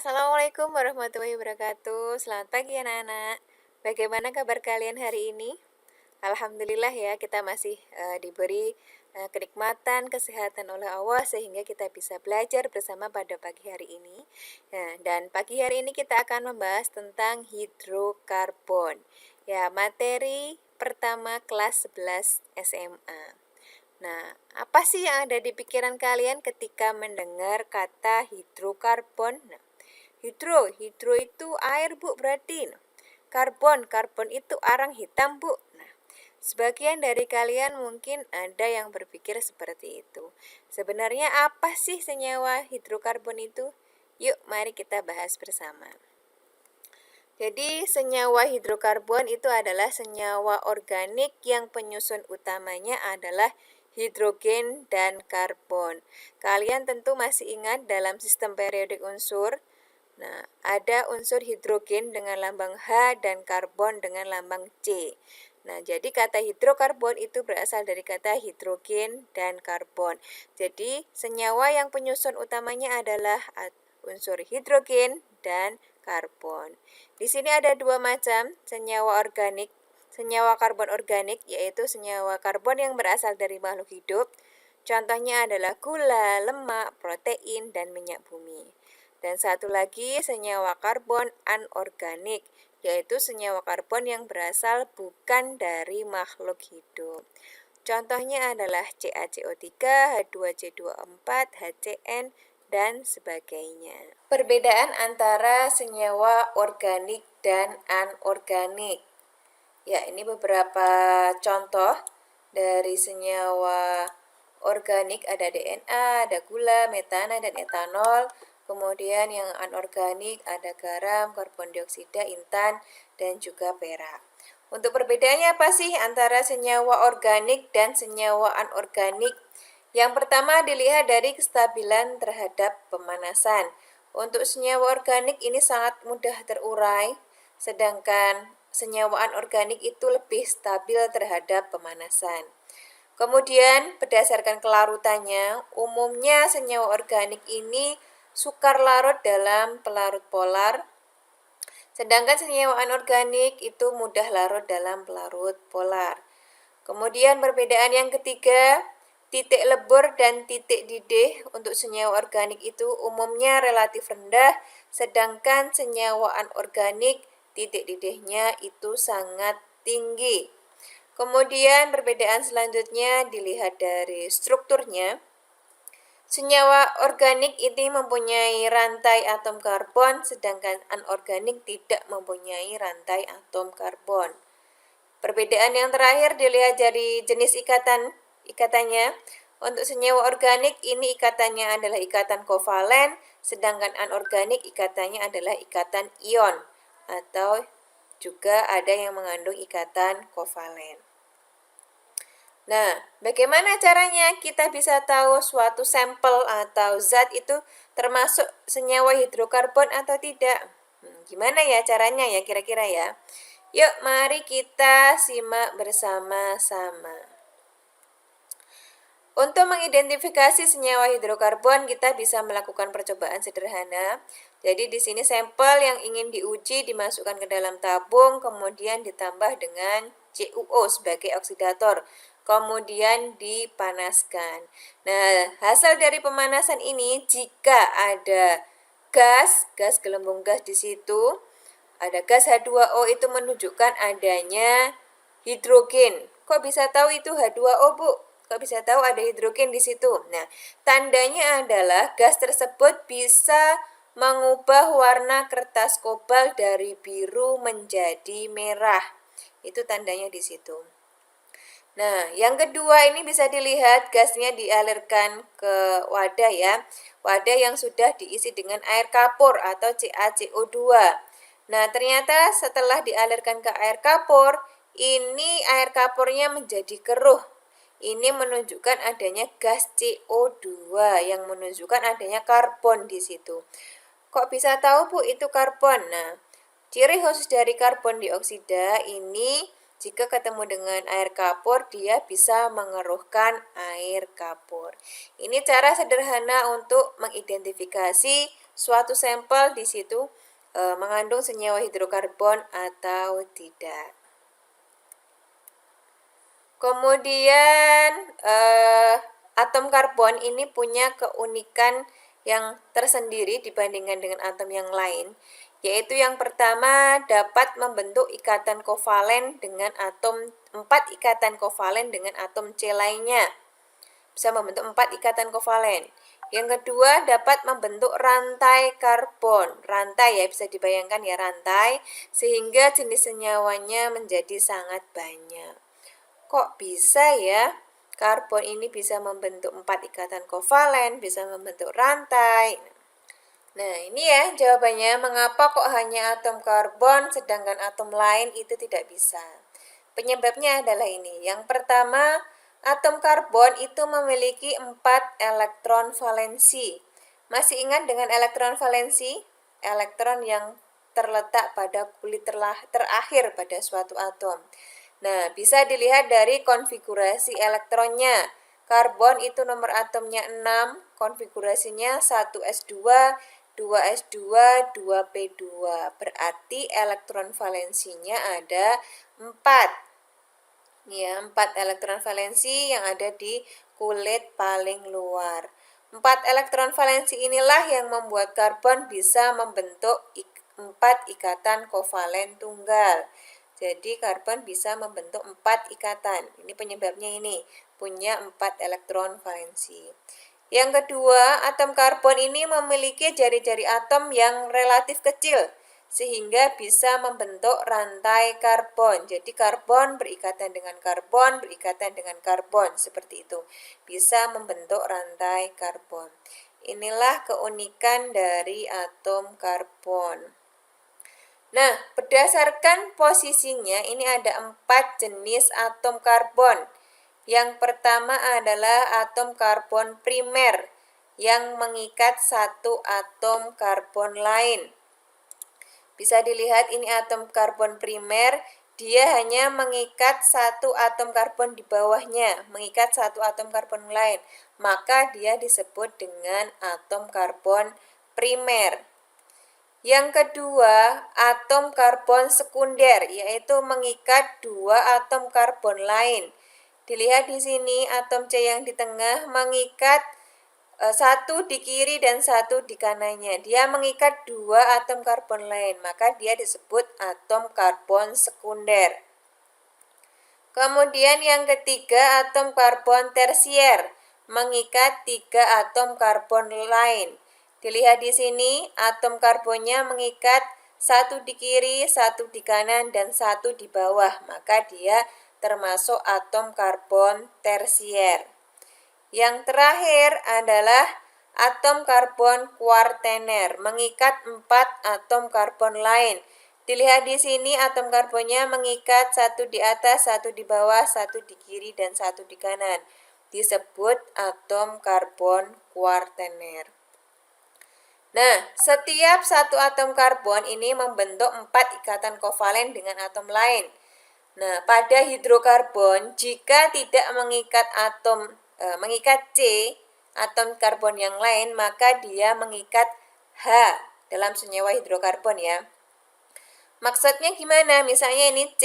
Assalamualaikum warahmatullahi wabarakatuh. Selamat pagi anak-anak. Bagaimana kabar kalian hari ini? Alhamdulillah ya, kita masih diberi kenikmatan kesehatan oleh Allah sehingga kita bisa belajar bersama pada pagi hari ini. Nah, dan pagi hari ini kita akan membahas tentang hidrokarbon. Ya, materi pertama kelas 11 SMA. Nah, apa sih yang ada di pikiran kalian ketika mendengar kata hidrokarbon? Nah, hidro itu air, Bu, berarti. Karbon itu arang hitam, Bu. Nah, sebagian dari kalian mungkin ada yang berpikir seperti itu. Sebenarnya apa sih senyawa hidrokarbon itu? Yuk, mari kita bahas bersama. Jadi, senyawa hidrokarbon itu adalah senyawa organik yang penyusun utamanya adalah hidrogen dan karbon. Kalian tentu masih ingat dalam sistem periodik unsur. Nah, ada unsur hidrogen dengan lambang H dan karbon dengan lambang C. Nah, jadi kata hidrokarbon itu berasal dari kata hidrogen dan karbon. Jadi, senyawa yang penyusun utamanya adalah unsur hidrogen dan karbon. Di sini ada dua macam senyawa organik. Senyawa karbon organik yaitu senyawa karbon yang berasal dari makhluk hidup. Contohnya adalah gula, lemak, protein, dan minyak bumi. Dan satu lagi senyawa karbon anorganik, yaitu senyawa karbon yang berasal bukan dari makhluk hidup. Contohnya adalah CaCO3, H2C24, HCN, dan sebagainya. Perbedaan antara senyawa organik dan anorganik. Ya, ini beberapa contoh dari senyawa organik, ada DNA, ada gula, metana, dan etanol. Kemudian yang anorganik ada garam, karbon dioksida, intan, dan juga perak. Untuk perbedaannya apa sih antara senyawa organik dan senyawa anorganik? Yang pertama dilihat dari kestabilan terhadap pemanasan. Untuk senyawa organik ini sangat mudah terurai, sedangkan senyawa anorganik itu lebih stabil terhadap pemanasan. Kemudian berdasarkan kelarutannya, umumnya senyawa organik ini sukar larut dalam pelarut polar, sedangkan senyawa anorganik itu mudah larut dalam pelarut polar. Kemudian perbedaan yang ketiga, titik lebur dan titik didih untuk senyawa organik itu umumnya relatif rendah, sedangkan senyawa anorganik titik didihnya itu sangat tinggi. Kemudian perbedaan selanjutnya dilihat dari strukturnya. Senyawa organik ini mempunyai rantai atom karbon, sedangkan anorganik tidak mempunyai rantai atom karbon. Perbedaan yang terakhir dilihat dari jenis ikatannya. Untuk senyawa organik ini ikatannya adalah ikatan kovalen, sedangkan anorganik ikatannya adalah ikatan ion atau juga ada yang mengandung ikatan kovalen. Nah, bagaimana caranya kita bisa tahu suatu sampel atau zat itu termasuk senyawa hidrokarbon atau tidak? Gimana ya caranya ya kira-kira ya? Yuk, mari kita simak bersama-sama. Untuk mengidentifikasi senyawa hidrokarbon, kita bisa melakukan percobaan sederhana. Jadi di sini sampel yang ingin diuji dimasukkan ke dalam tabung, kemudian ditambah dengan CuO sebagai oksidator, kemudian dipanaskan. Nah, hasil dari pemanasan ini jika ada gas gelembung gas di situ, ada gas H2O itu menunjukkan adanya hidrogen. Kok bisa tahu itu H2O, Bu? Kok bisa tahu ada hidrogen di situ? Nah, tandanya adalah gas tersebut bisa mengubah warna kertas kobal dari biru menjadi merah. Itu tandanya di situ. Nah, yang kedua ini bisa dilihat gasnya dialirkan ke wadah ya. Wadah yang sudah diisi dengan air kapur atau CaCO2. Nah, ternyata setelah dialirkan ke air kapur, ini air kapurnya menjadi keruh. Ini menunjukkan adanya gas CO2 yang menunjukkan adanya karbon di situ. Kok bisa tahu, Bu, itu karbon? Nah, ciri khusus dari karbon dioksida ini jika ketemu dengan air kapur, dia bisa mengeruhkan air kapur. Ini cara sederhana untuk mengidentifikasi suatu sampel di situ mengandung senyawa hidrokarbon atau tidak. Kemudian atom karbon ini punya keunikan yang tersendiri dibandingkan dengan atom yang lain, yaitu yang pertama dapat membentuk ikatan kovalen dengan atom 4 ikatan kovalen dengan atom C lainnya. Bisa membentuk 4 ikatan kovalen. Yang kedua dapat membentuk rantai karbon. Rantai ya, bisa dibayangkan ya, rantai, sehingga jenis senyawanya menjadi sangat banyak. Kok bisa ya karbon ini bisa membentuk 4 ikatan kovalen, bisa membentuk rantai? Nah, ini ya jawabannya, mengapa kok hanya atom karbon sedangkan atom lain itu tidak bisa. Penyebabnya adalah ini. Yang pertama, atom karbon itu memiliki 4 elektron valensi. Masih ingat dengan elektron valensi? Elektron yang terletak pada kulit terakhir pada suatu atom. Nah, bisa dilihat dari konfigurasi elektronnya. Karbon itu nomor atomnya 6, konfigurasinya 1s2, 2s2, 2p2. Berarti elektron valensinya ada 4. Ya, 4 elektron valensi yang ada di kulit paling luar. 4 elektron valensi inilah yang membuat karbon bisa membentuk 4 ikatan kovalen tunggal. Jadi karbon bisa membentuk 4 ikatan. Ini penyebabnya ini, punya 4 elektron valensi. Yang kedua, atom karbon ini memiliki jari-jari atom yang relatif kecil, sehingga bisa membentuk rantai karbon. Jadi karbon berikatan dengan karbon, berikatan dengan karbon, seperti itu. Bisa membentuk rantai karbon. Inilah keunikan dari atom karbon. Nah, berdasarkan posisinya ini ada 4 jenis atom karbon. Yang pertama adalah atom karbon primer yang mengikat satu atom karbon lain. Bisa dilihat ini atom karbon primer, dia hanya mengikat satu atom karbon di bawahnya, mengikat satu atom karbon lain. Maka dia disebut dengan atom karbon primer. Yang kedua, atom karbon sekunder, yaitu mengikat 2 atom karbon lain. Dilihat di sini, atom C yang di tengah mengikat satu di kiri dan satu di kanannya. Dia mengikat 2 atom karbon lain, maka dia disebut atom karbon sekunder. Kemudian yang ketiga, atom karbon tersier, mengikat 3 atom karbon lain. Dilihat di sini, atom karbonnya mengikat satu di kiri, satu di kanan, dan satu di bawah. Maka dia termasuk atom karbon tersier. Yang terakhir adalah atom karbon kuartener, mengikat 4 atom karbon lain. Dilihat di sini, atom karbonnya mengikat satu di atas, satu di bawah, satu di kiri, dan satu di kanan. Disebut atom karbon kuartener. Nah, setiap satu atom karbon ini membentuk 4 ikatan kovalen dengan atom lain. Nah, pada hidrokarbon, jika tidak mengikat C, atom karbon yang lain, maka dia mengikat H dalam senyawa hidrokarbon ya. Maksudnya gimana? Misalnya ini C,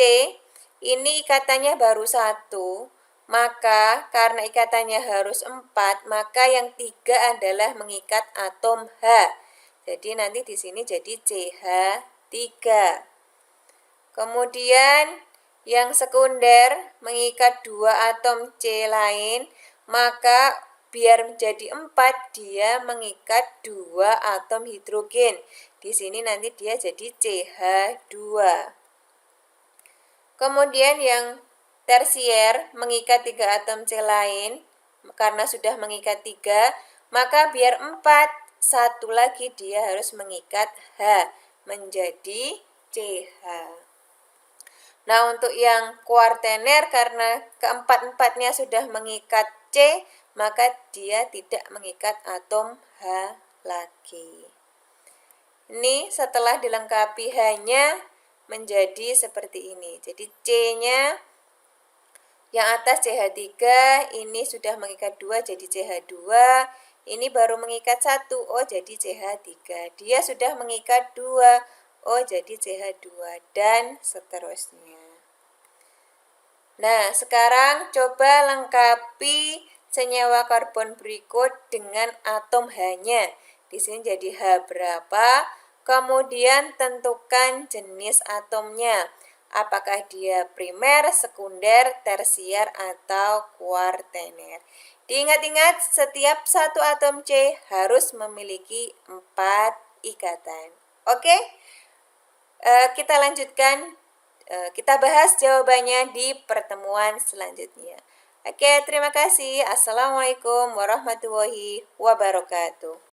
ini ikatannya baru 1, maka karena ikatannya harus 4, maka yang 3 adalah mengikat atom H. Jadi nanti di sini jadi CH3. Kemudian yang sekunder mengikat 2 atom C lain, maka biar menjadi 4 dia mengikat 2 atom hidrogen. Di sini nanti dia jadi CH2. Kemudian yang tersier mengikat 3 atom C lain, karena sudah mengikat 3, maka biar 4, satu lagi dia harus mengikat H, menjadi CH. Nah, untuk yang kuartener karena keempat-empatnya sudah mengikat C, maka dia tidak mengikat atom H lagi. Ini setelah dilengkapi H-nya menjadi seperti ini. Jadi C-nya yang atas CH3, ini sudah mengikat 2 jadi CH2, Ini baru mengikat 1, oh jadi CH3. Dia sudah mengikat 2, oh jadi CH2, dan seterusnya. Nah, sekarang coba lengkapi senyawa karbon berikut dengan atom H-nya. Di sini jadi H berapa? Kemudian tentukan jenis atomnya. Apakah dia primer, sekunder, tersier, atau kuartener. Diingat-ingat, setiap satu atom C harus memiliki 4 ikatan. Oke? Kita lanjutkan. Kita bahas jawabannya di pertemuan selanjutnya. Oke, terima kasih. Assalamualaikum warahmatullahi wabarakatuh.